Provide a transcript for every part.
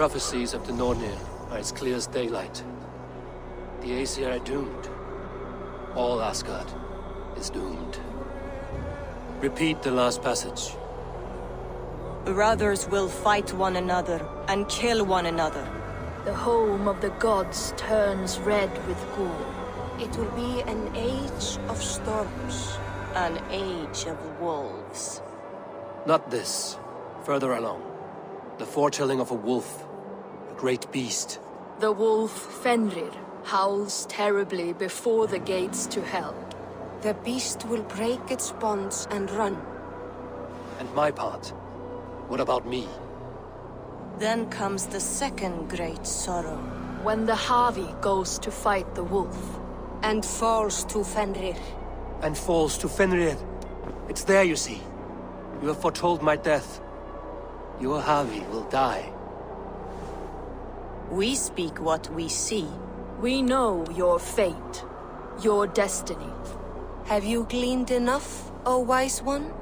prophecies of the Nornir are as clear as daylight. The Aesir are doomed. All Asgard is doomed. Repeat the last passage. Brothers will fight one another and kill one another. The home of the gods turns red with gore. It will be an age of storms. An age of wolves. Not this. Further along. The foretelling of a wolf. A great beast. The wolf Fenrir howls terribly before the gates to hell. The beast will break its bonds and run. And my part? What about me? Then comes the second great sorrow. When the Havi goes to fight the wolf. And falls to Fenrir. And falls to Fenrir. It's there, you see. You have foretold my death. Your Havi will die. We speak what we see. We know your fate. Your destiny. Have you gleaned enough, O wise one?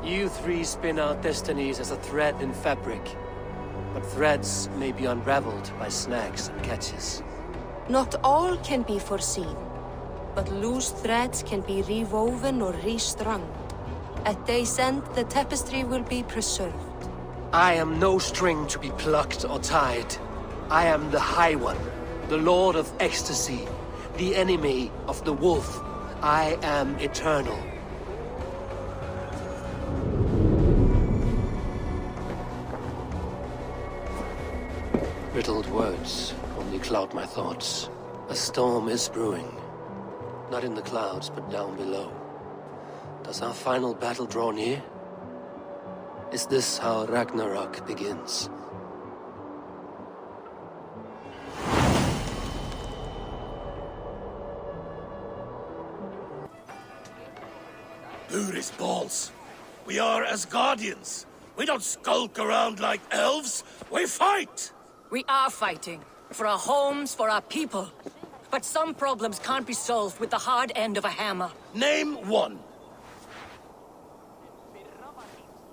You three spin out destinies as a thread in fabric. But threads may be unraveled by snags and catches. Not all can be foreseen, but loose threads can be rewoven or restrung. At day's end, the tapestry will be preserved. I am no string to be plucked or tied. I am the High One, the Lord of Ecstasy, the enemy of the Wolf. I am eternal. Riddled words only cloud my thoughts. A storm is brewing. Not in the clouds, but down below. Does our final battle draw near? Is this how Ragnarok begins? Buris balls. We are Asgardians. We don't skulk around like elves. We fight! We are fighting. For our homes, for our people. But some problems can't be solved with the hard end of a hammer. Name one.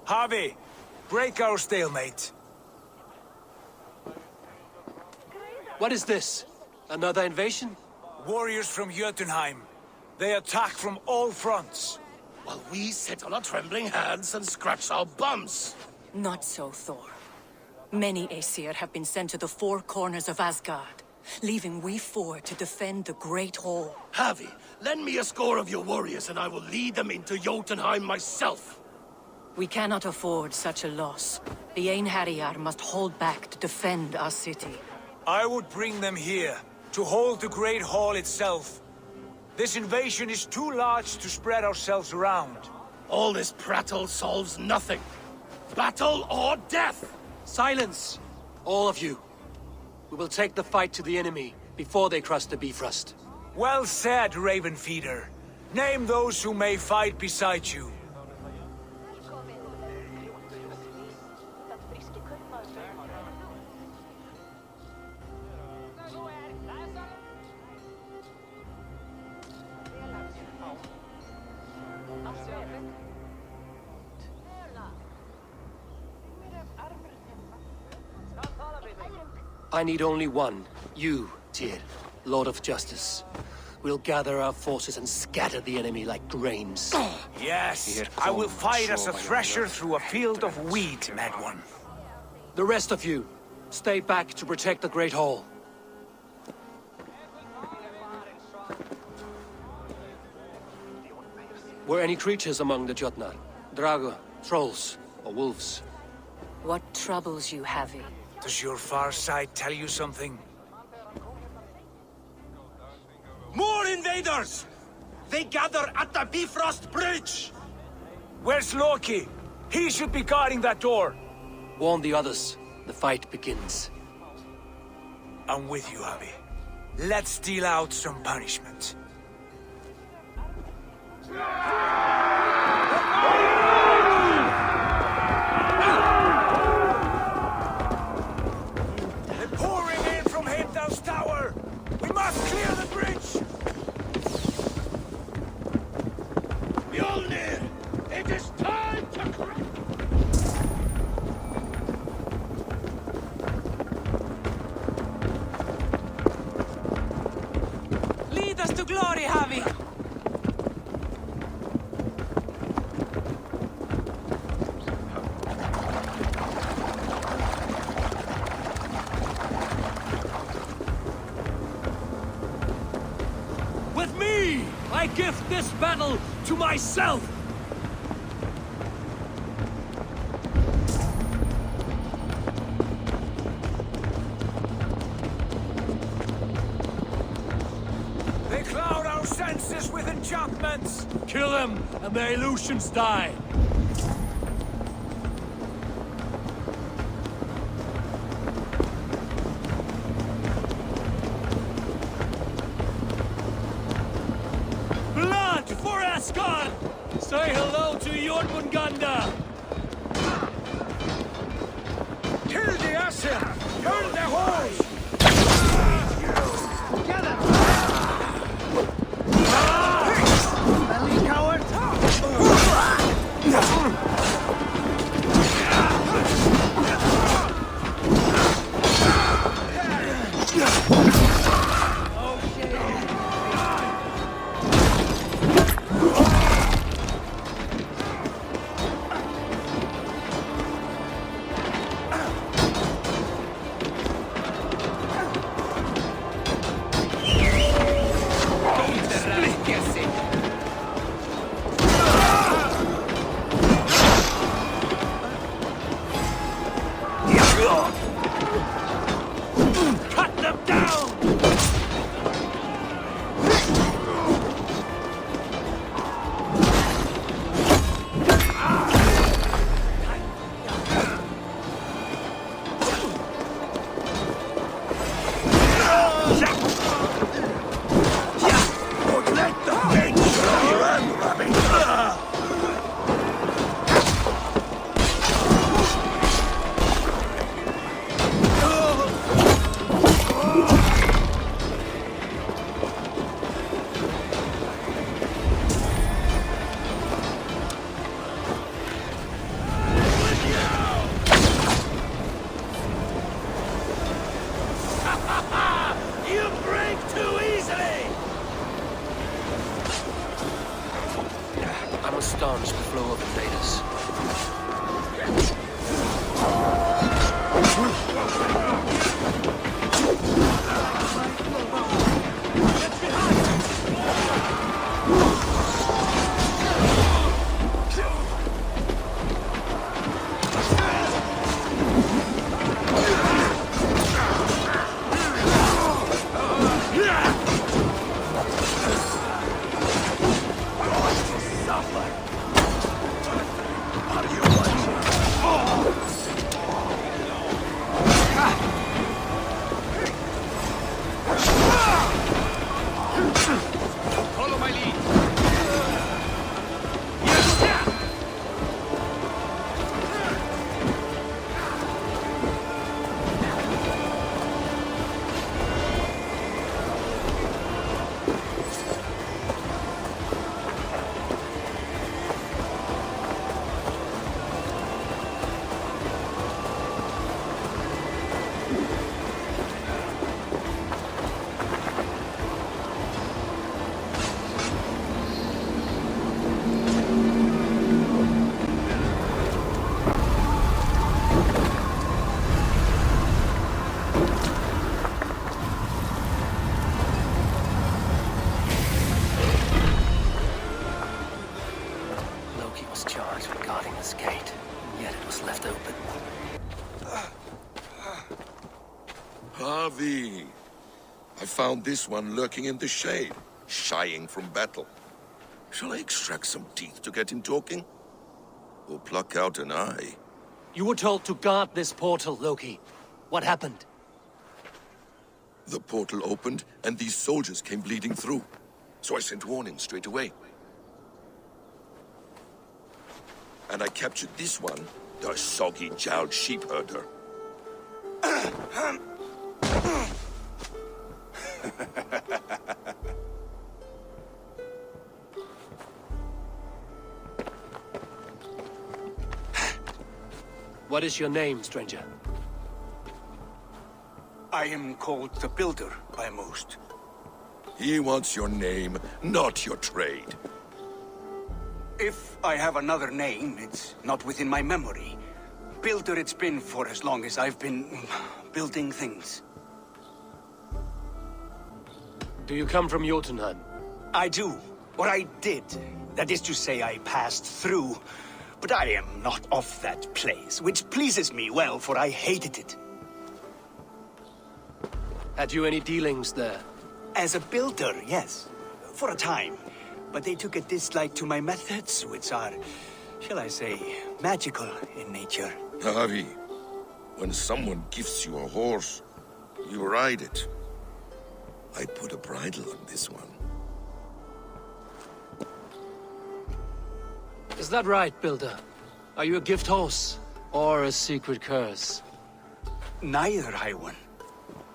Havi, break our stalemate. What is this? Another invasion? Warriors from Jotunheim. They attack from all fronts. While we sit on our trembling hands and scratch our bums. Not so, Thor. Many Aesir have been sent to the four corners of Asgard, leaving we four to defend the Great Hall. Havi, lend me a score of your warriors and I will lead them into Jotunheim myself. We cannot afford such a loss. The Einherjar must hold back to defend our city. I would bring them here, to hold the Great Hall itself. This invasion is too large to spread ourselves around. All this prattle solves nothing. Battle or death! Silence! All of you. We will take the fight to the enemy before they cross the Bifrost. Well said, Ravenfeeder. Name those who may fight beside you. I need only one. You, Tyr, Lord of Justice. We'll gather our forces and scatter the enemy like grains. Yes, I will fight as a thresher through a field of wheat, Mad One. The rest of you, stay back to protect the Great Hall. Were any creatures among the Jotnar? Drago, trolls, or wolves? What troubles you, Havi? Does your far side tell you something? More invaders! They gather at the Bifrost Bridge! Where's Loki? He should be guarding that door. Warn the others. The fight begins. I'm with you, Havi. Let's deal out some punishment. They're pouring in from Heimdall's tower! We must clear the bridge! gift this battle to myself! They cloud our senses with enchantments! Kill them, and their illusions die! Blood for Asgard! Say hello to Jormungandr! Kill the Asir! Burn their halls! Cut them down! You break too easily! I'm astonished the flow of invaders. Follow my lead! Loki was charged with guarding this gate, and yet it was left open. Harvey! I found this one lurking in the shade, shying from battle. Shall I extract some teeth to get him talking? Or pluck out an eye? You were told to guard this portal, Loki. What happened? The portal opened, and these soldiers came bleeding through. So I sent warning straight away. And I captured this one, the soggy-jowled sheep herder. What is your name, stranger? I am called the Builder by most. He wants your name, not your trade. If I have another name, it's not within my memory. Builder it's been for as long as I've been building things. Do you come from Jotunheim? I do. Or I did. That is to say, I passed through. But I am not of that place, which pleases me well, for I hated it. Had you any dealings there? As a builder, yes. For a time. But they took a dislike to my methods, which are, shall I say, magical in nature. Harvey, when someone gifts you a horse, you ride it. I put a bridle on this one. Is that right, Builder? Are you a gift horse? Or a secret curse? Neither, High One.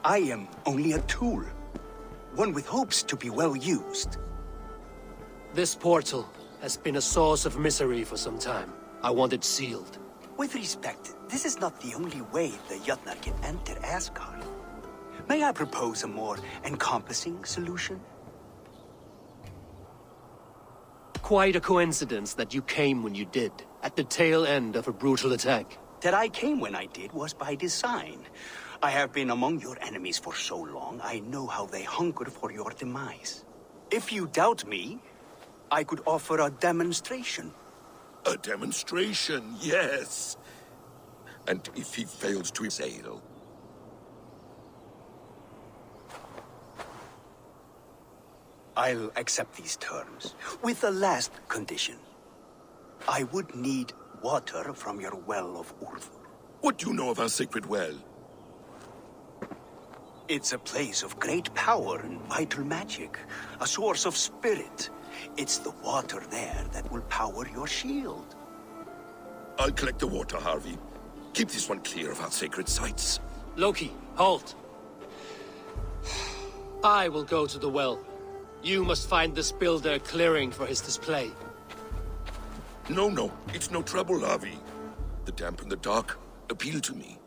I am only a tool. One with hopes to be well used. This portal has been a source of misery for some time. I want it sealed. With respect, this is not the only way the Jötnar can enter Asgard. May I propose a more encompassing solution? Quite a coincidence that you came when you did, at the tail end of a brutal attack. That I came when I did was by design. I have been among your enemies for so long, I know how they hunger for your demise. If you doubt me, I could offer a demonstration. A demonstration, yes. And if he fails to sail? I'll accept these terms, with the last condition. I would need water from your well of Urthur. What do you know of our sacred well? It's a place of great power and vital magic, a source of spirit. It's the water there that will power your shield. I'll collect the water, Harvey. Keep this one clear of our sacred sites. Loki, halt! I will go to the well. You must find this builder clearing for his display. No, it's no trouble, Harvey. The damp and the dark appeal to me.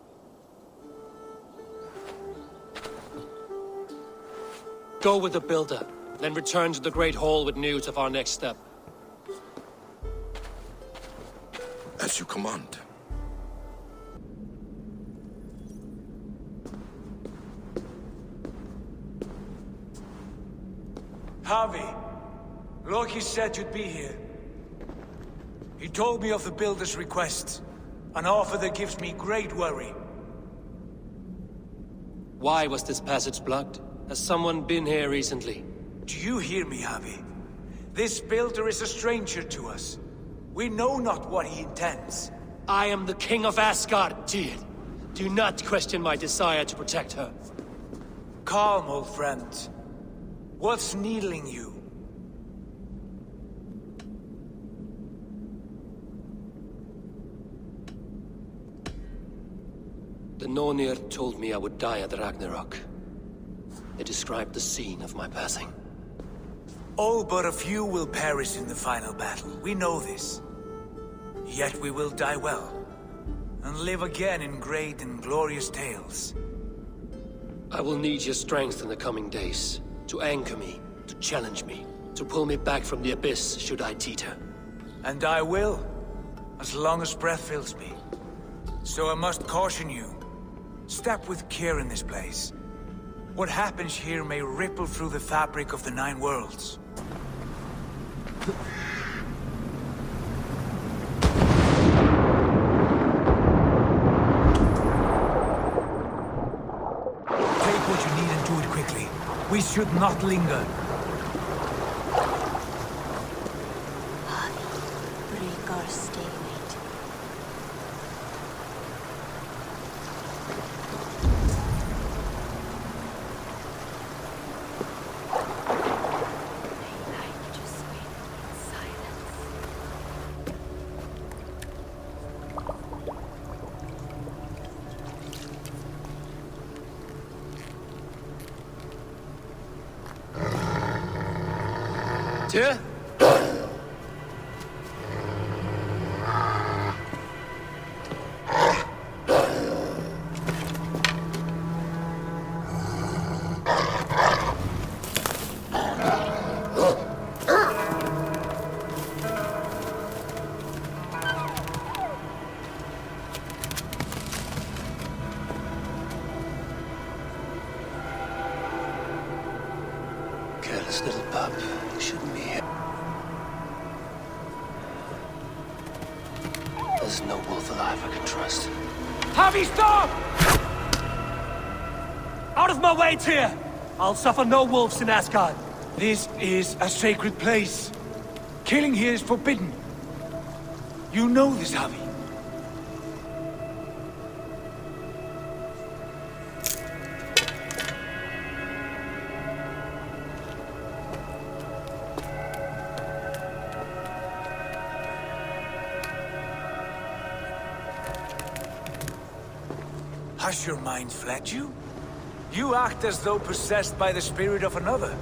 Go with the builder, then return to the Great Hall with news of our next step. As you command. Harvey, Loki said you'd be here. He told me of the Builder's request, an offer that gives me great worry. Why was this passage blocked? Has someone been here recently? Do you hear me, Harvey? This Builder is a stranger to us. We know not what he intends. I am the King of Asgard, Tyr. Do not question my desire to protect her. Calm, old friend. What's needling you? The Nornir told me I would die at Ragnarok. They described the scene of my passing. All but a few will perish in the final battle. We know this. Yet we will die well, and live again in great and glorious tales. I will need your strength in the coming days, to anchor me, to challenge me, to pull me back from the abyss should I teeter. And I will, as long as breath fills me. So I must caution you. Step with care in this place. What happens here may ripple through the fabric of the Nine Worlds. Take what you need and do it quickly. We should not linger. Break our stalemate. Tyr? Careless little pup. You shouldn't be here. There's no wolf alive I can trust. Harvey, stop! Out of my way, Tyr! I'll suffer no wolves in Asgard. This is a sacred place. Killing here is forbidden. You know this, Javi. Has your mind fled you? You act as though possessed by the spirit of another.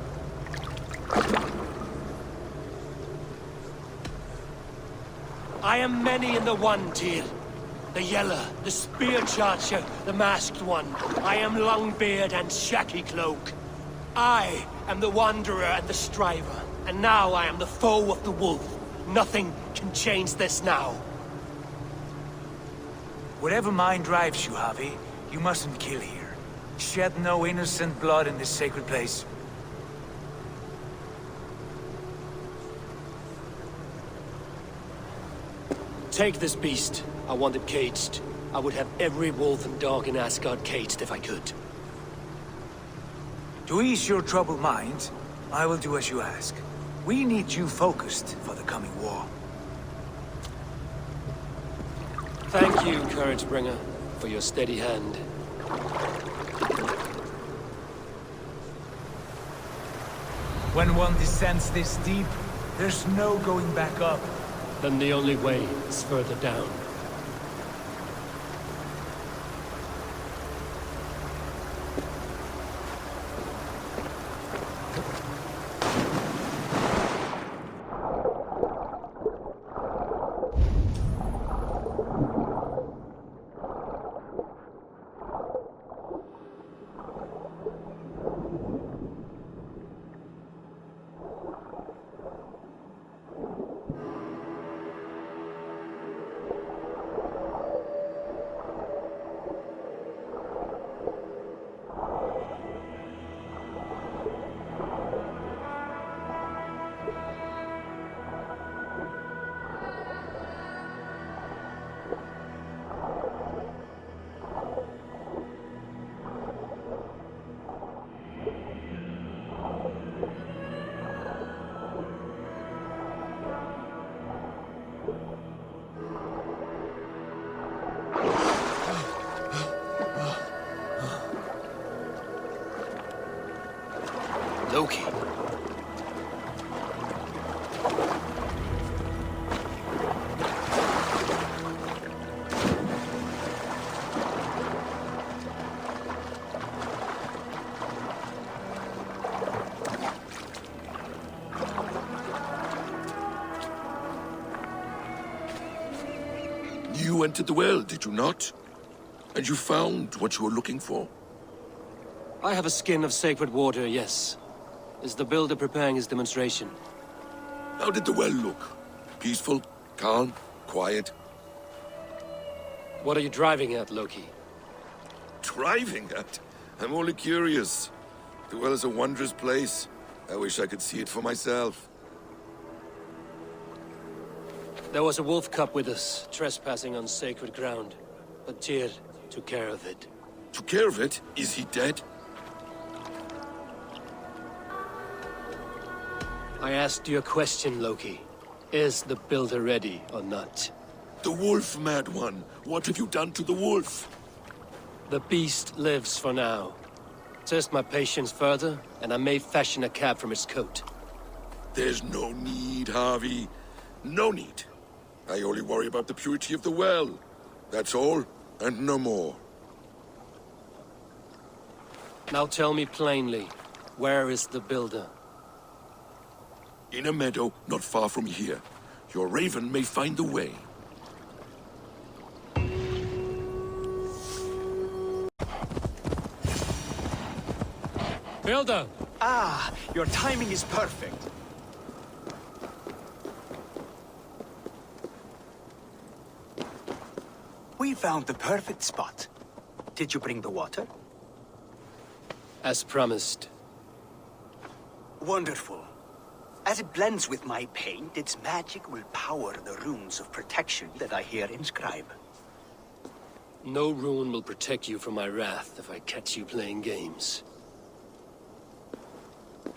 I am many in the one, Tyr. The Yeller, the Spear Charger, the Masked One. I am Longbeard and Shacky Cloak. I am the Wanderer and the Striver. And now I am the foe of the Wolf. Nothing can change this now. Whatever mind drives you, Javi, you mustn't kill here. Shed no innocent blood in this sacred place. Take this beast. I want it caged. I would have every wolf and dog in Asgard caged if I could. To ease your troubled mind, I will do as you ask. We need you focused for the coming war. Thank you, Couragebringer, for your steady hand. When one descends this deep, there's no going back up. Then the only way is further down. Loki. You entered the well, did you not? And you found what you were looking for? I have a skin of sacred water, yes. Is the builder preparing his demonstration? How did the well look? Peaceful? Calm? Quiet? What are you driving at, Loki? Driving at? I'm only curious. The well is a wondrous place. I wish I could see it for myself. There was a wolf cub with us, trespassing on sacred ground. But Tyr took care of it. Took care of it? Is he dead? I asked you a question, Loki. Is the builder ready or not? The wolf, mad one. What have you done to the wolf? The beast lives for now. Test my patience further, and I may fashion a cap from its coat. There's no need, Harvey. No need. I only worry about the purity of the well. That's all, and no more. Now tell me plainly, where is the builder? In a meadow not far from here. Your raven may find the way. Builder! Ah, your timing is perfect. We found the perfect spot. Did you bring the water? As promised. Wonderful. As it blends with my paint, its magic will power the runes of protection that I here inscribe. No rune will protect you from my wrath if I catch you playing games.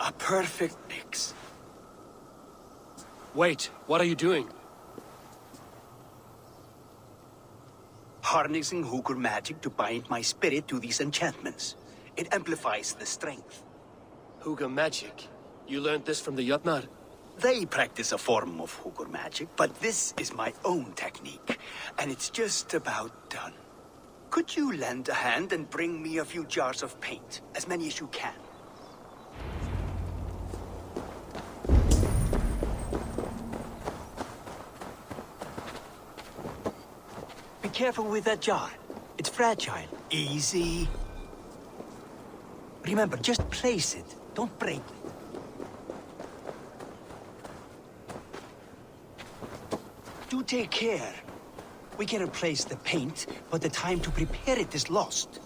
A perfect mix. Wait, what are you doing? Harnessing Hooker magic to bind my spirit to these enchantments. It amplifies the strength. Huga magic? You learned this from the Jotnar? They practice a form of Hooker magic, but this is my own technique, and it's just about done. Could you lend a hand and bring me a few jars of paint? As many as you can. Be careful with that jar. It's fragile. Easy. Remember, just place it. Don't break it. Do take care. We can replace the paint, but the time to prepare it is lost.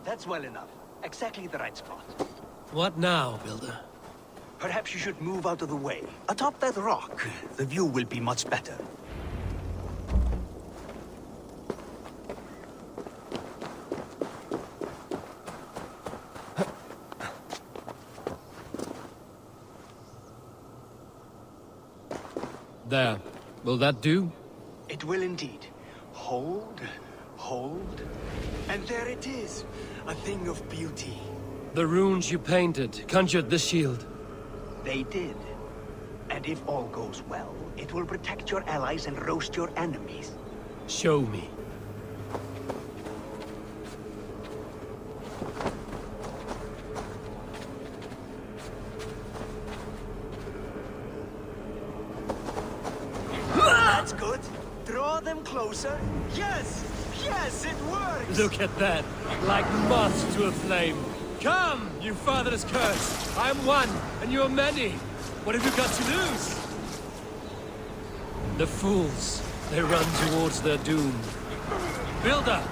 That's well enough. Exactly the right spot. What now, Builder? Perhaps you should move out of the way. Atop that rock, the view will be much better. There. Will that do? It will indeed. Hold, hold, and there it is. A thing of beauty. The runes you painted conjured the shield. They did. And if all goes well, it will protect your allies and roast your enemies. Show me. That's good. Draw them closer. Yes! Yes, it works! Look at that. Like moths to a flame. Come, you fatherless curse! I am one, and you are many! What have you got to lose? The fools. They run towards their doom. Builder!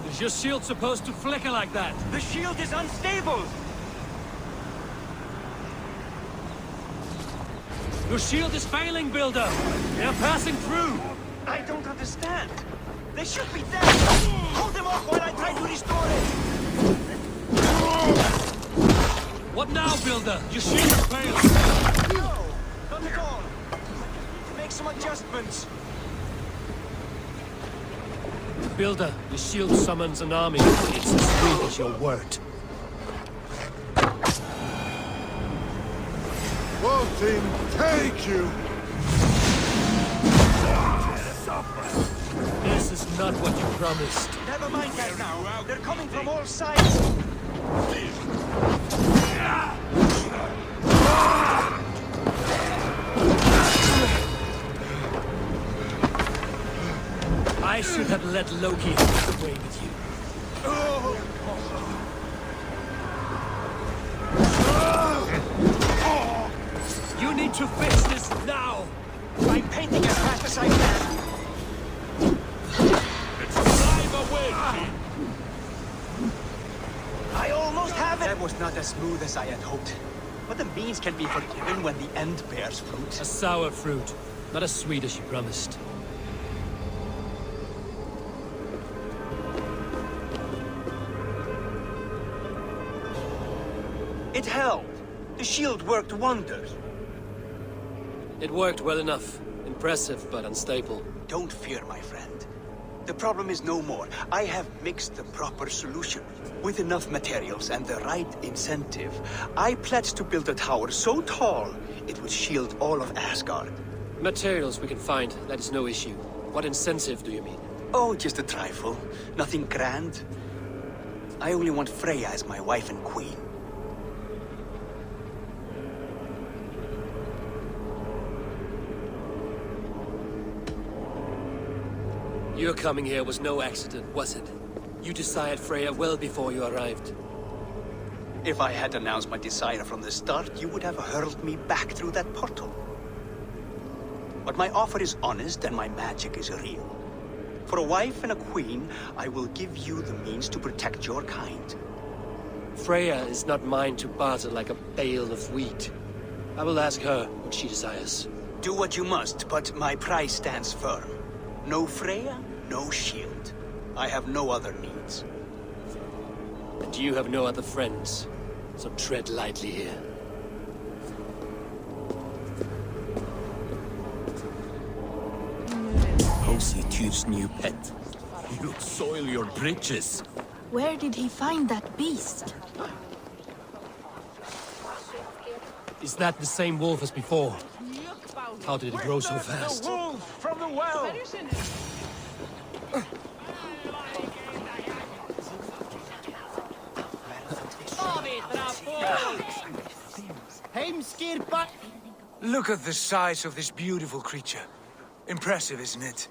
Is your shield supposed to flicker like that? The shield is unstable! Your shield is failing, Builder! They are passing through! I don't understand. They should be dead! Hold them off while I try to restore it! What now, Builder? Your shield is failing! No! Not at all! Make some adjustments. Builder, your shield summons an army. It's as sweet as your word. Wolfing, take you! This is not what you promised. Never mind that now. They're coming from all sides. I should have let Loki have away with you. You need to fix this now! I'm painting as fast as I can. I almost have it! That was not as smooth as I had hoped. But the means can be forgiven when the end bears fruit. A sour fruit, not as sweet as you promised. It held. The shield worked wonders. It worked well enough. Impressive, but unstable. Don't fear, my friend. The problem is no more. I have mixed the proper solution. With enough materials and the right incentive, I pledge to build a tower so tall, it will shield all of Asgard. Materials we can find, that is no issue. What incentive do you mean? Oh, just a trifle. Nothing grand. I only want Freya as my wife and queen. Your coming here was no accident, was it? You desired Freya well before you arrived. If I had announced my desire from the start, you would have hurled me back through that portal. But my offer is honest and my magic is real. For a wife and a queen, I will give you the means to protect your kind. Freya is not mine to barter like a bale of wheat. I will ask her what she desires. Do what you must, but my price stands firm. No Freya, no shield. I have no other needs. And you have no other friends, so tread lightly here. How's Tyr's new pet? You'll soil your britches. Where did he find that beast? Is that the same wolf as before? How did it grow so fast? The wolf from the well! Look at the size of this beautiful creature. Impressive, isn't it?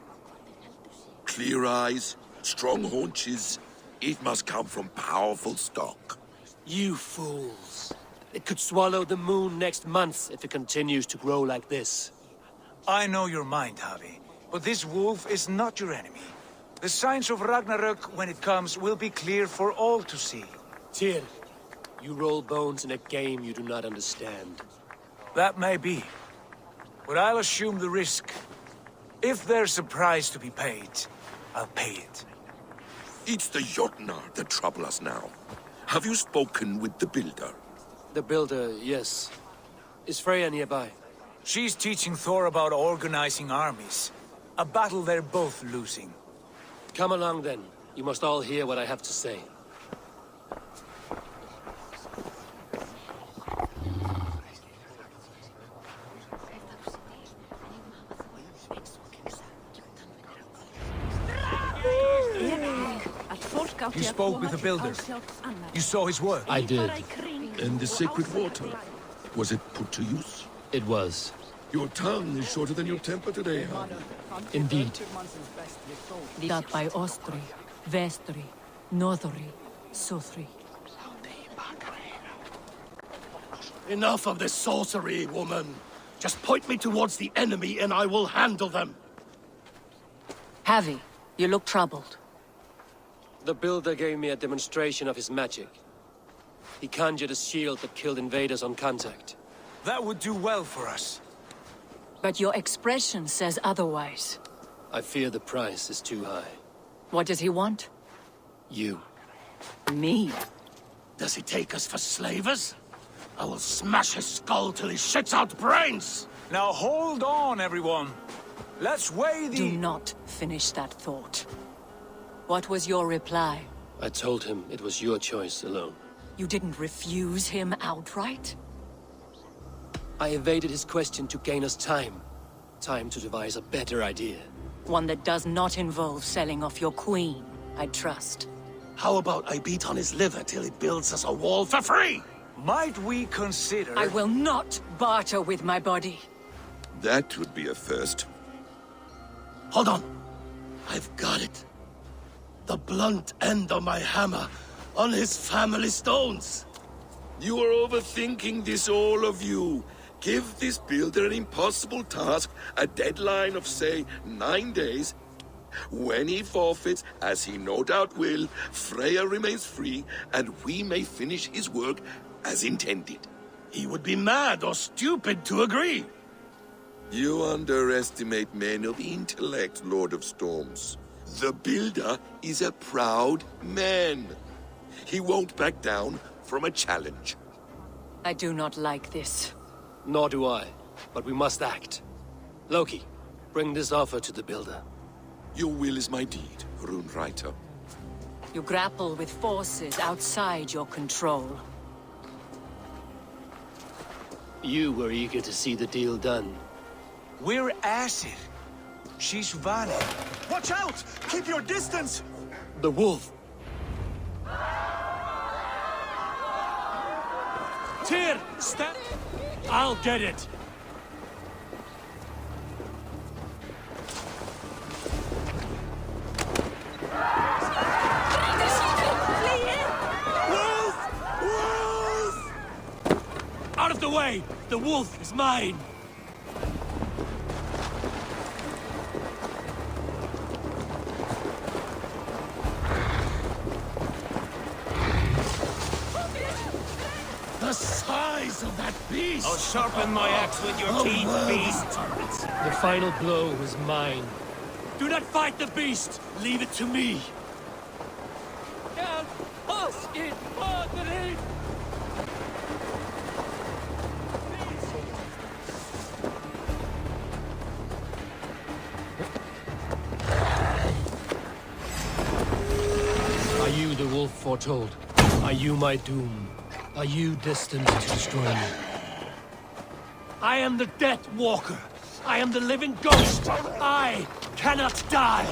Clear eyes, strong haunches. It must come from powerful stock. You fools. It could swallow the moon next month if it continues to grow like this. I know your mind, Javi, but this wolf is not your enemy. The signs of Ragnarök, when it comes, will be clear for all to see. Tyr, you roll bones in a game you do not understand. That may be, but I'll assume the risk. If there's a price to be paid, I'll pay it. It's the Jotnar that trouble us now. Have you spoken with the builder? The builder, yes. Is Freya nearby? She's teaching Thor about organizing armies. A battle they're both losing. Come along then. You must all hear what I have to say. You spoke with the builder. You saw his work. I did. And the sacred water? Was it put to use? It was. Your tongue is shorter than your temper today, huh? Indeed. Dat by Ostri, Vestri, Northri, Southri. Enough of this sorcery, woman. Just point me towards the enemy and I will handle them. Javi, you look troubled. The builder gave me a demonstration of his magic. He conjured a shield that killed invaders on contact. That would do well for us. But your expression says otherwise. I fear the price is too high. What does he want? You. Me? Does he take us for slavers? I will smash his skull till he shits out brains! Now hold on, everyone. Let's weigh the... Do not finish that thought. What was your reply? I told him it was your choice alone. You didn't refuse him outright? I evaded his question to gain us time. Time to devise a better idea. One that does not involve selling off your queen, I trust. How about I beat on his liver till he builds us a wall for free? Might we consider... I will not barter with my body. That would be a first. Hold on. I've got it. The blunt end of my hammer on his family stones. You are overthinking this, all of you. Give this builder an impossible task, a deadline of, say, 9 days. When he forfeits, as he no doubt will, Freya remains free, and we may finish his work as intended. He would be mad or stupid to agree. You underestimate men of intellect, Lord of Storms. The builder is a proud man. He won't back down from a challenge. I do not like this. Nor do I, but we must act. Loki, bring this offer to the builder. Your will is my deed, Runewriter. You grapple with forces outside your control. You were eager to see the deal done. We're Aesir. She's Vale. Watch out! Keep your distance! The wolf! Tyr, stand! I'll get it! away! The wolf is mine! The size of that beast! I'll sharpen my axe with your teeth, beast! The final blow is mine. Do not fight the beast! Leave it to me! Are you the wolf foretold? Are you my doom? Are you destined to destroy me? I am the Death Walker. I am the living ghost. I cannot die.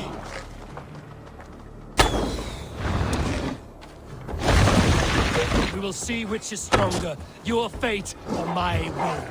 We will see which is stronger, your fate or my will.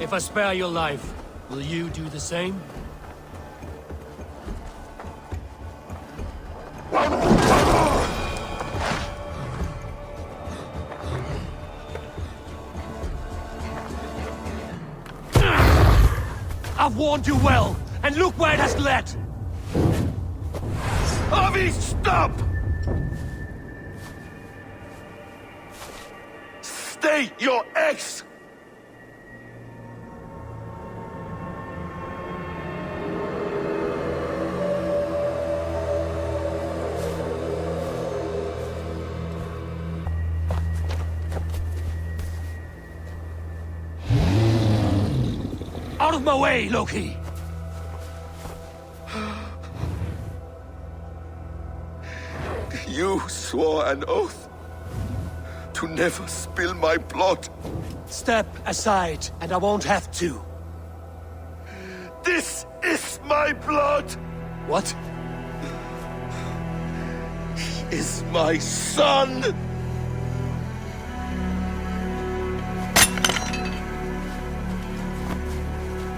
If I spare your life, will you do the same? I've warned you well, and look where it has led! Avi, stop! Stay your ex! Out of my way, Loki! You swore an oath to never spill my blood. Step aside, and I won't have to. This is my blood! What? He is my son!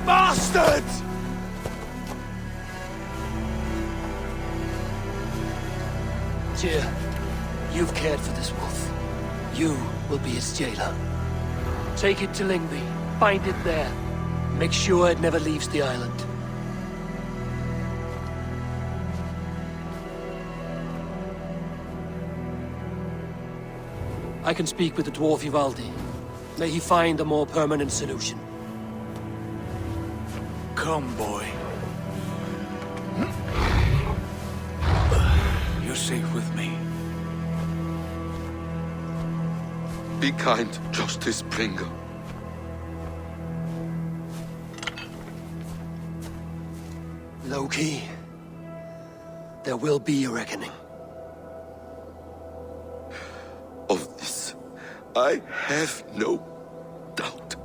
Bastard! Tyr, you've cared for this wolf. You will be its jailer. Take it to Lingby. Find it there. Make sure it never leaves the island. I can speak with the dwarf Ivaldi. May he find a more permanent solution. Come, boy. You're safe with me. Be kind, Justice Bringer. Loki, there will be a reckoning. Of this, I have no doubt.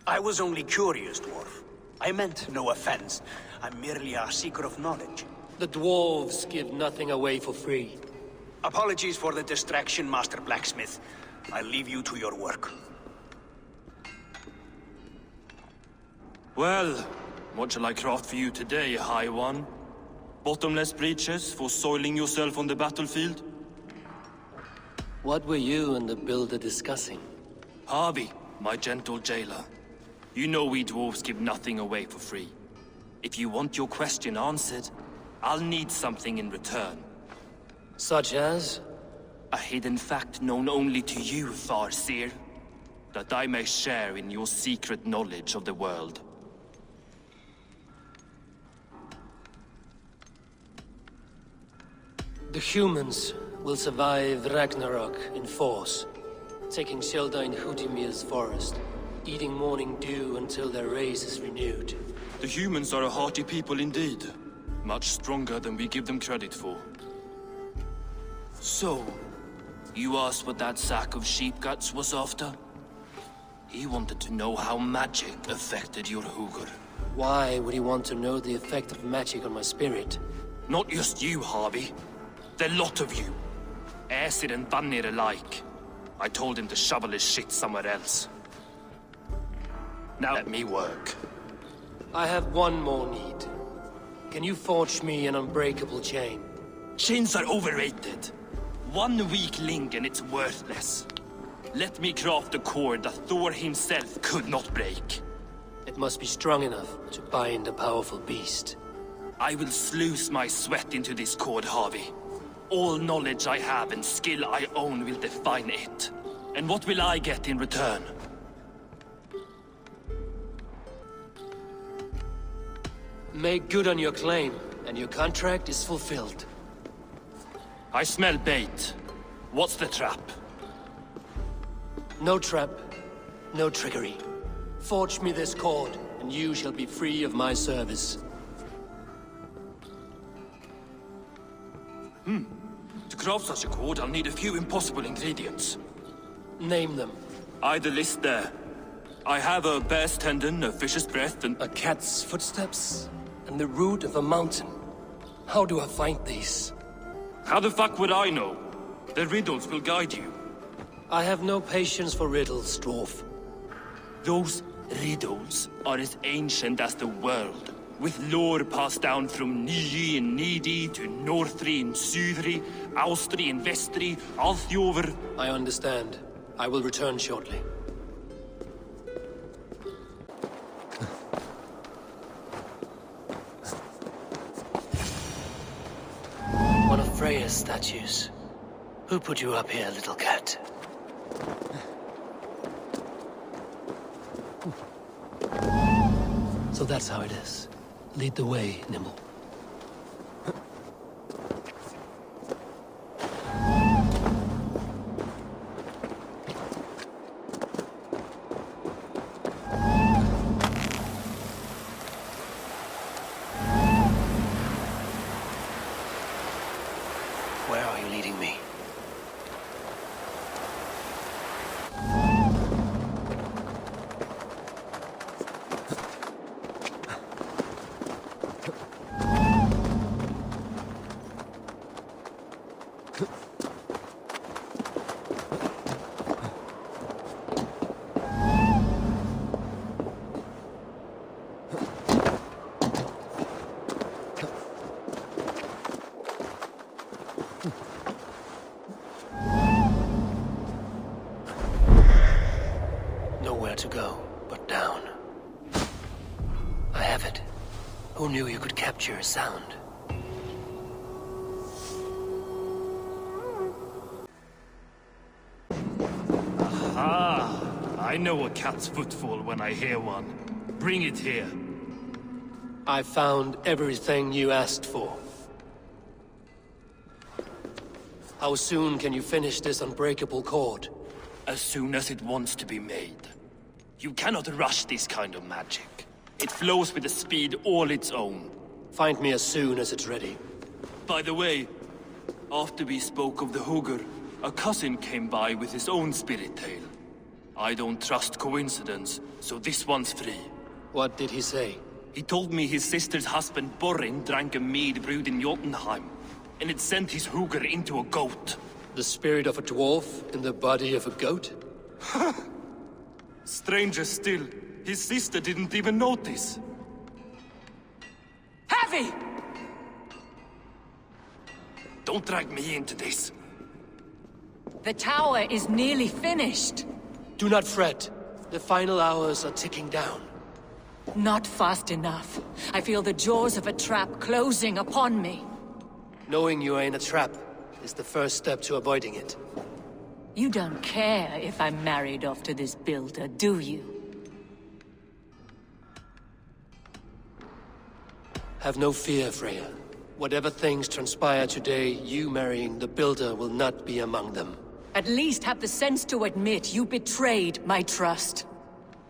I was only curious, dwarf. I meant no offense. I'm merely a seeker of knowledge. The dwarves give nothing away for free. Apologies for the distraction, Master Blacksmith. I'll leave you to your work. Well, what shall I craft for you today, High One? Bottomless breaches for soiling yourself on the battlefield? What were you and the builder discussing? Harvey, my gentle jailer. You know we dwarves give nothing away for free. If you want your question answered, I'll need something in return. Such as? A hidden fact known only to you, Farseer. That I may share in your secret knowledge of the world. The humans will survive Ragnarok in force, taking shelter in Hutimir's forest, eating morning dew until their race is renewed. The humans are a hearty people indeed. Much stronger than we give them credit for. So, you asked what that sack of sheep guts was after? He wanted to know how magic affected your Hugr. Why would he want to know the effect of magic on my spirit? Not just you, Harvey. The lot of you. Aesir and Vanir alike. I told him to shovel his shit somewhere else. Now let me work. I have one more need. Can you forge me an unbreakable chain? Chains are overrated. One weak link and it's worthless. Let me craft a cord that Thor himself could not break. It must be strong enough to bind a powerful beast. I will sluice my sweat into this cord, Harvey. All knowledge I have and skill I own will define it. And what will I get in return? Make good on your claim, and your contract is fulfilled. I smell bait. What's the trap? No trap, no trickery. Forge me this cord, and you shall be free of my service. To craft such a cord, I'll need a few impossible ingredients. Name them. The list there. I have a bear's tendon, a fish's breath, and... A cat's footsteps, and the root of a mountain. How do I find these? How the fuck would I know? The riddles will guide you. I have no patience for riddles, dwarf. Those riddles are as ancient as the world, with lore passed down from Niji and Nidi to Northri and Sudri, Austri and Vestri, Althjover. I understand. I will return shortly. One of Freya's statues. Who put you up here, little cat? So that's how it is. Lead the way, Nimble. Where are you leading me? Nowhere to go but down. I have it. Who knew you could capture a sound? I know a cat's footfall when I hear one. Bring it here. I found everything you asked for. How soon can you finish this unbreakable cord? As soon as it wants to be made. You cannot rush this kind of magic. It flows with a speed all its own. Find me as soon as it's ready. By the way, after we spoke of the Hugr, a cousin came by with his own spirit tale. I don't trust coincidence, so this one's free. What did he say? He told me his sister's husband Borin drank a mead brewed in Jotunheim, and it sent his Hugr into a goat. The spirit of a dwarf in the body of a goat? Stranger still, his sister didn't even notice. Heavy! Don't drag me into this. The tower is nearly finished. Do not fret. The final hours are ticking down. Not fast enough. I feel the jaws of a trap closing upon me. Knowing you are in a trap is the first step to avoiding it. You don't care if I'm married off to this builder, do you? Have no fear, Freya. Whatever things transpire today, you marrying the builder will not be among them. At least have the sense to admit you betrayed my trust.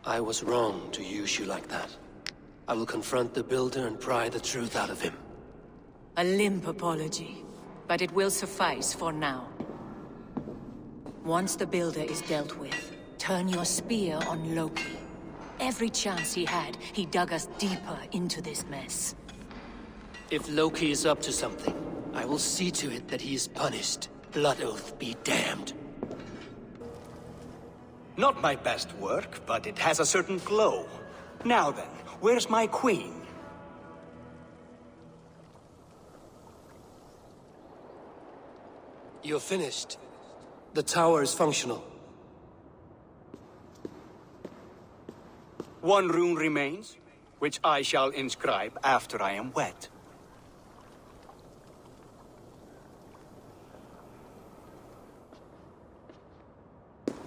I was wrong to use you like that. I will confront the builder and pry the truth out of him. A limp apology, but it will suffice for now. Once the builder is dealt with, turn your spear on Loki. Every chance he had, he dug us deeper into this mess. If Loki is up to something, I will see to it that he is punished. Blood Oath be damned. Not my best work, but it has a certain glow. Now then, where's my queen? You're finished. The tower is functional. One rune remains, which I shall inscribe after I am wed.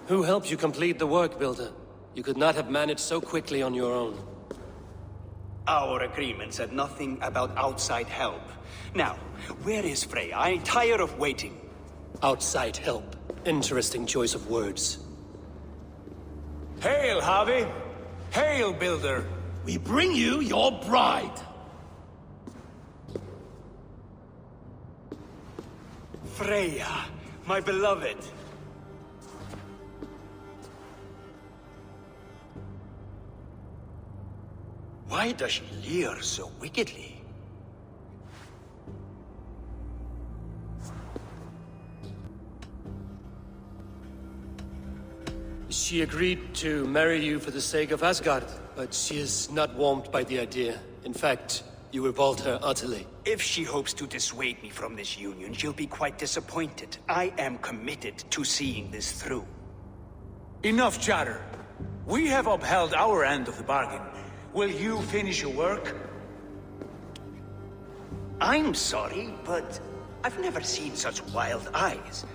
Who helped you complete the work, Builder? You could not have managed so quickly on your own. Our agreement said nothing about outside help. Now, where is Freya? I'm tired of waiting. Outside help. Interesting choice of words. Hail, Harvey! Hail, Builder! We bring you your bride. Freya, my beloved. Why does she leer so wickedly? She agreed to marry you for the sake of Asgard, but she is not warmed by the idea. In fact, you revolt her utterly. If she hopes to dissuade me from this union, she'll be quite disappointed. I am committed to seeing this through. Enough chatter. We have upheld our end of the bargain. Will you finish your work? I'm sorry, but I've never seen such wild eyes.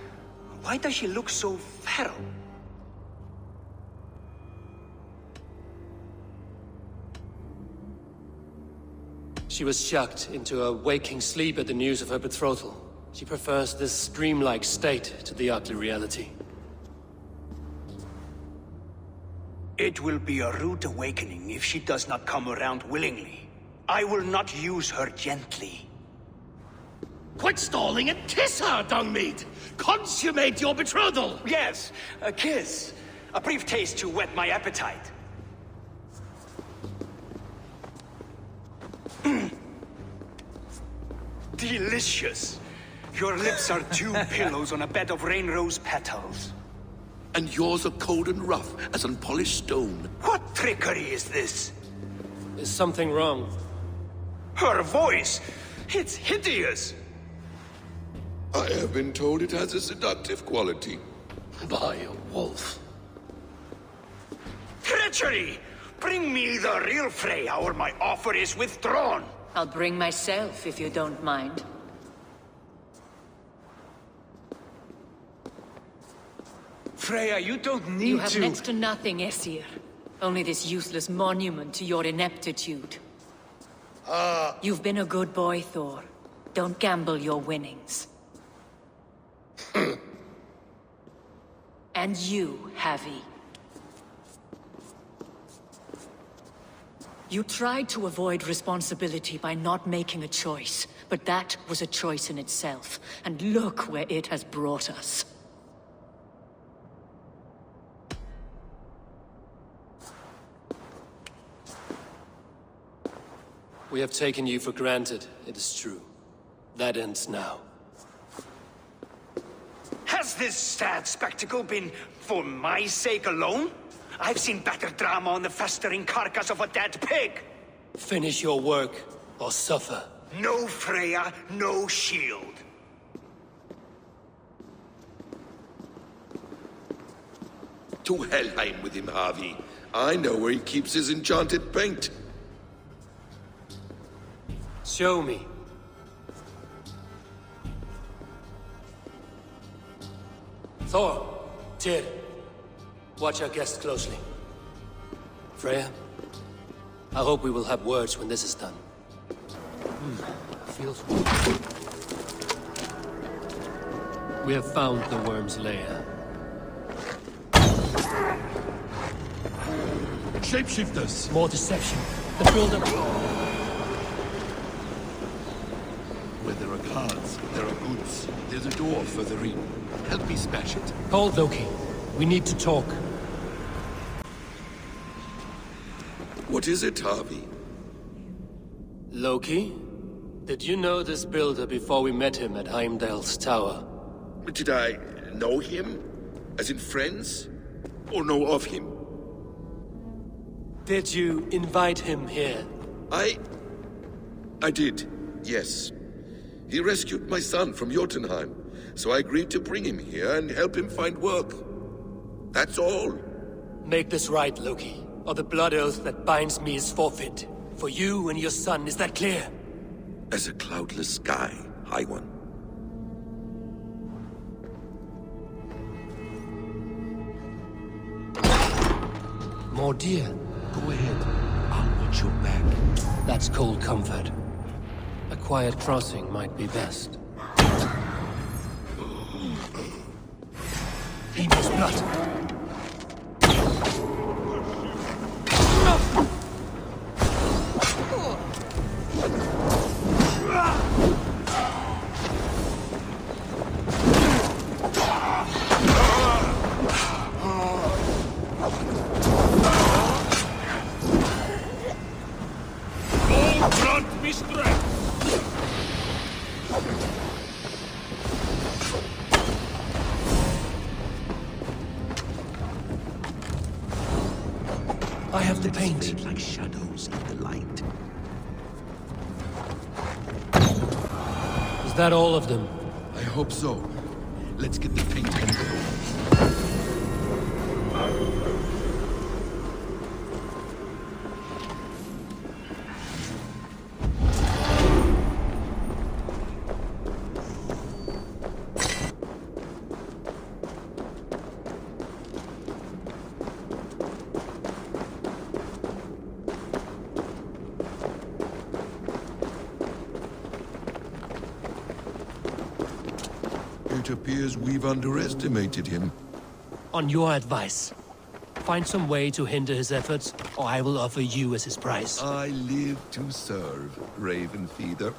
Why does she look so feral? She was shocked into a waking sleep at the news of her betrothal. She prefers this dreamlike state to the ugly reality. It will be a rude awakening if she does not come around willingly. I will not use her gently. Quit stalling and kiss her, Dungmeat! Consummate your betrothal! Yes, a kiss. A brief taste to whet my appetite. Delicious. Your lips are two pillows on a bed of rain rose petals. And yours are cold and rough as unpolished stone. What trickery is this? Is something wrong? Her voice! It's hideous! I have been told it has a seductive quality. By a wolf. Treachery! Bring me the real Freya or my offer is withdrawn! I'll bring myself if you don't mind. Freya, you don't need You have to... next to nothing, Aesir. Only this useless monument to your ineptitude. You've been a good boy, Thor. Don't gamble your winnings. And you, Havi. You tried to avoid responsibility by not making a choice, but that was a choice in itself, and look where it has brought us. We have taken you for granted, it is true. That ends now. Has this sad spectacle been for my sake alone? I've seen better drama on the festering carcass of a dead pig! Finish your work, or suffer. No Freya, no shield. To Helheim with him, Harvey. I know where he keeps his enchanted paint. Show me. Thor, Tyr, watch our guests closely. Freya, I hope we will have words when this is done. Feels good. We have found the worm's lair. Shapeshifters! More deception. The builder... Where there are guards, there are goods. There's a door further in. Help me smash it. Hold, Loki. We need to talk. What is it, Harvey? Loki? Did you know this builder before we met him at Heimdall's tower? Did I know him? As in friends? Or know of him? Did you invite him here? I did, yes. He rescued my son from Jotunheim, so I agreed to bring him here and help him find work. That's all. Make this right, Loki, or the blood oath that binds me is forfeit. For you and your son, is that clear? As a cloudless sky, High One. More deer. Go ahead. I'll watch your back. That's cold comfort. A quiet crossing might be best. Evil's blood. I have the paint. Like shadows in the light. Is that all of them? I hope so. Let's get the paint and go. It appears we've underestimated him. On your advice, find some way to hinder his efforts, or I will offer you as his price. I live to serve, Raven Feeder.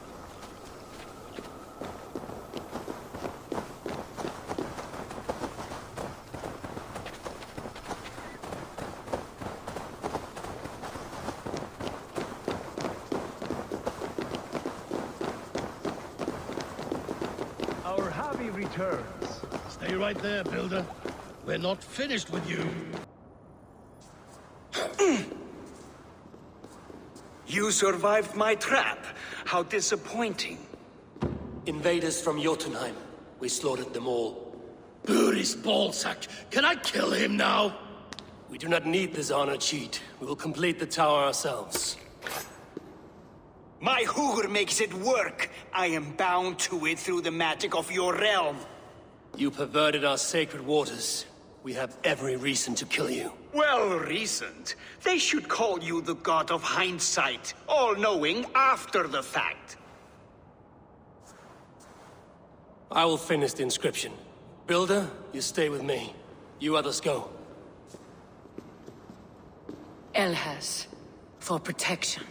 Our Harvey returns. Stay right there, Builder. We're not finished with you. You survived my trap. How disappointing. Invaders from Jotunheim. We slaughtered them all. Buri's ballsack. Can I kill him now? We do not need this honor cheat. We will complete the tower ourselves. My Hugr makes it work. I am bound to it through the magic of your realm. You perverted our sacred waters. We have every reason to kill you. Well reasoned. They should call you the god of hindsight, all-knowing after the fact. I will finish the inscription. Builder, you stay with me. You others go. Elhas, for protection.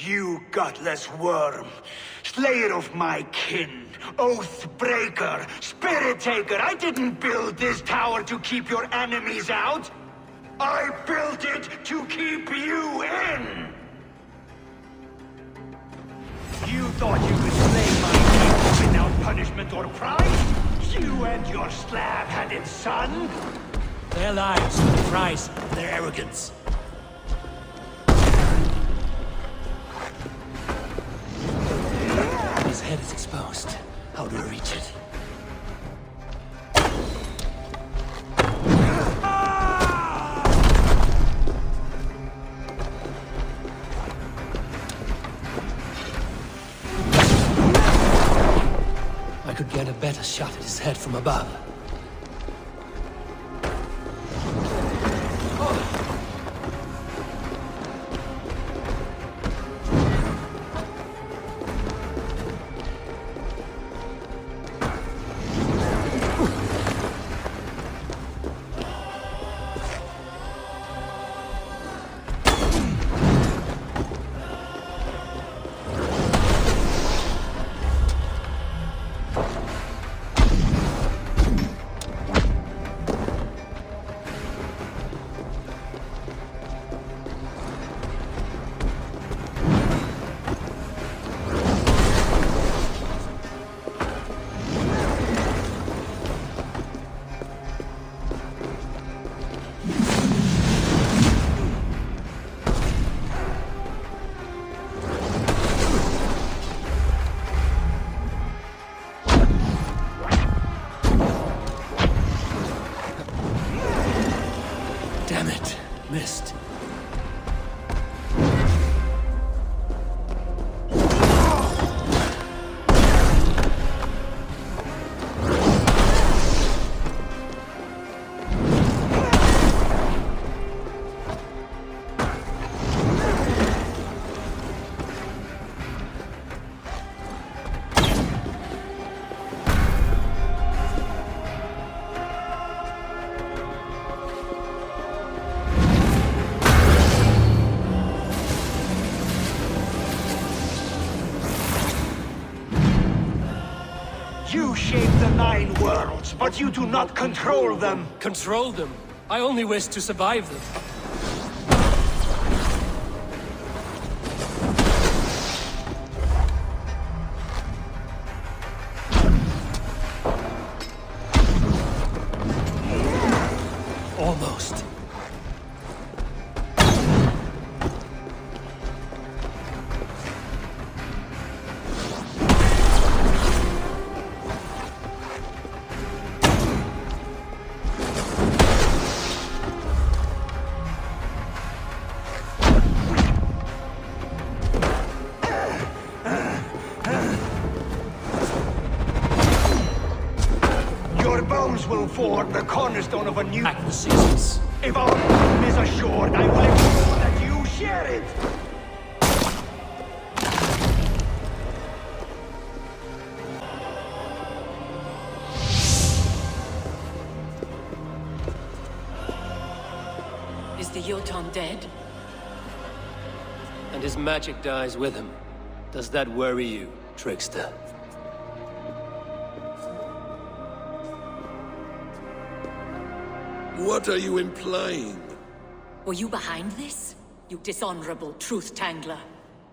You gutless worm, slayer of my kin, oath breaker, spirit taker, I didn't build this tower to keep your enemies out. I built it to keep you in. You thought you could slay my people without punishment or prize? You and your slab-handed son? Their lives for the price of their arrogance. His head is exposed. How do I reach it? I could get a better shot at his head from above. Damn it. Missed. You shape the 9 worlds, but you do not control them. Control them? I only wish to survive them. Almost. Your bones will form the cornerstone of a new... Act the seasons. If our freedom is assured, I will ensure that you share it! Is the Jotun dead? And his magic dies with him. Does that worry you, trickster? What are you implying? Were you behind this? You dishonorable truth-tangler.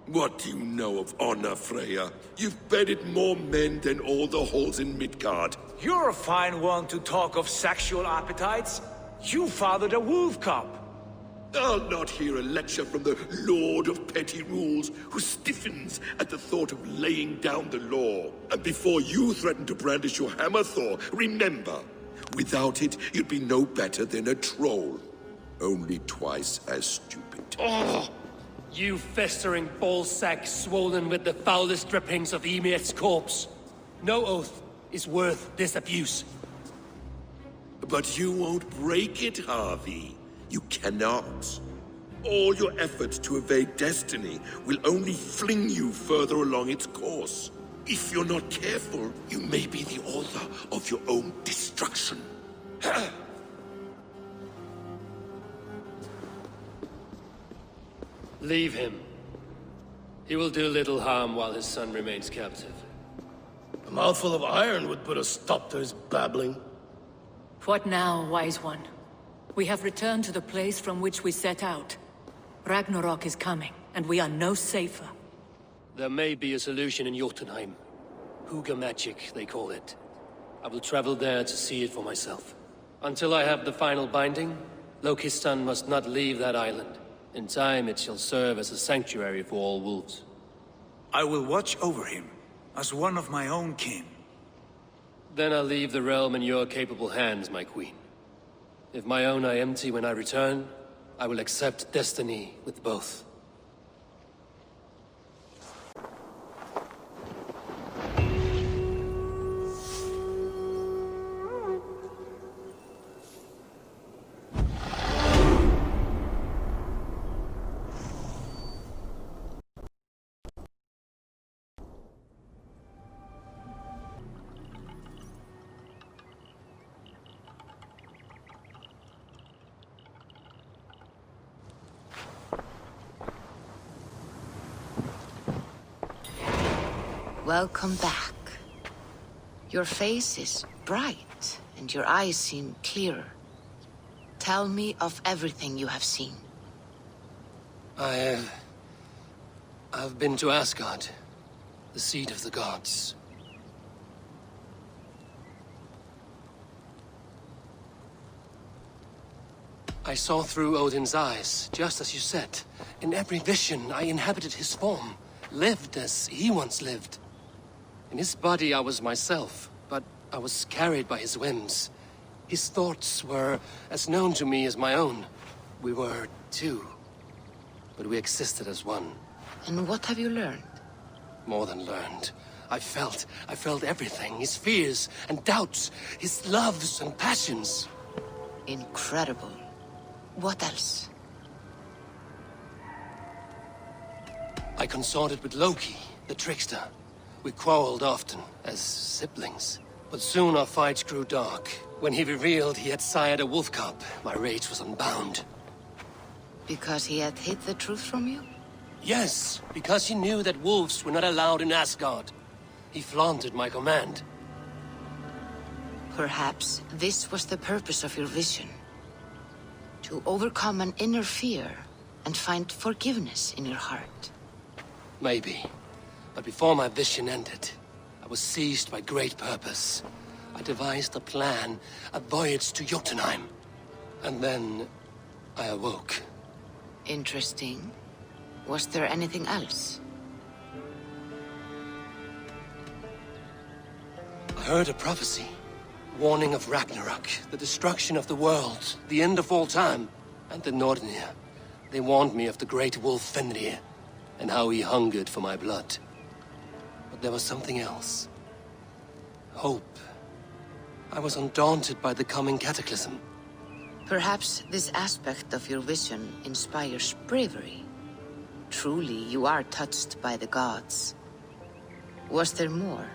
What do you know of honor, Freya? You've bedded more men than all the halls in Midgard. You're a fine one to talk of sexual appetites. You fathered a wolf cub. I'll not hear a lecture from the Lord of Petty Rules, who stiffens at the thought of laying down the law. And before you threaten to brandish your hammer, Thor, remember, without it, you'd be no better than a troll. Only twice as stupid. Oh! You festering ballsack swollen with the foulest drippings of Ymir's corpse. No oath is worth this abuse. But you won't break it, Harvey. You cannot. All your efforts to evade destiny will only fling you further along its course. If you're not careful, you may be the author of your own destruction. Leave him. He will do little harm while his son remains captive. A mouthful of iron would put a stop to his babbling. What now, wise one? We have returned to the place from which we set out. Ragnarok is coming, and we are no safer. There may be a solution in Jotunheim. Huga magic, they call it. I will travel there to see it for myself. Until I have the final binding, Loki's son must not leave that island. In time, it shall serve as a sanctuary for all wolves. I will watch over him, as one of my own kin. Then I'll leave the realm in your capable hands, my queen. If my own are empty when I return, I will accept destiny with both. Welcome back. Your face is bright, and your eyes seem clearer. Tell me of everything you have seen. I've been to Asgard, the seat of the gods. I saw through Odin's eyes, just as you said. In every vision, I inhabited his form, lived as he once lived. In his body, I was myself, but I was carried by his whims. His thoughts were as known to me as my own. We were two, but we existed as one. And what have you learned? More than learned. I felt everything. His fears and doubts, his loves and passions. Incredible. What else? I consorted with Loki, the trickster. We quarreled often, as siblings. But soon our fights grew dark. When he revealed he had sired a wolf cub, my rage was unbound. Because he had hid the truth from you? Yes, because he knew that wolves were not allowed in Asgard. He flaunted my command. Perhaps this was the purpose of your vision. To overcome an inner fear and find forgiveness in your heart. Maybe. But before my vision ended, I was seized by great purpose. I devised a plan, a voyage to Jotunheim. And then I awoke. Interesting. Was there anything else? I heard a prophecy. Warning of Ragnarok, the destruction of the world, the end of all time. And the Nornir. They warned me of the great wolf Fenrir, and how he hungered for my blood. But there was something else. Hope. I was undaunted by the coming cataclysm. Perhaps this aspect of your vision inspires bravery. Truly, you are touched by the gods. Was there more?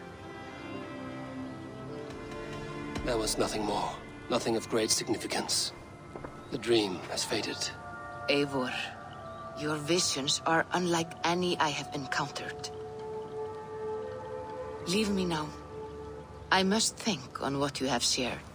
There was nothing more. Nothing of great significance. The dream has faded. Eivor, your visions are unlike any I have encountered. Leave me now. I must think on what you have shared.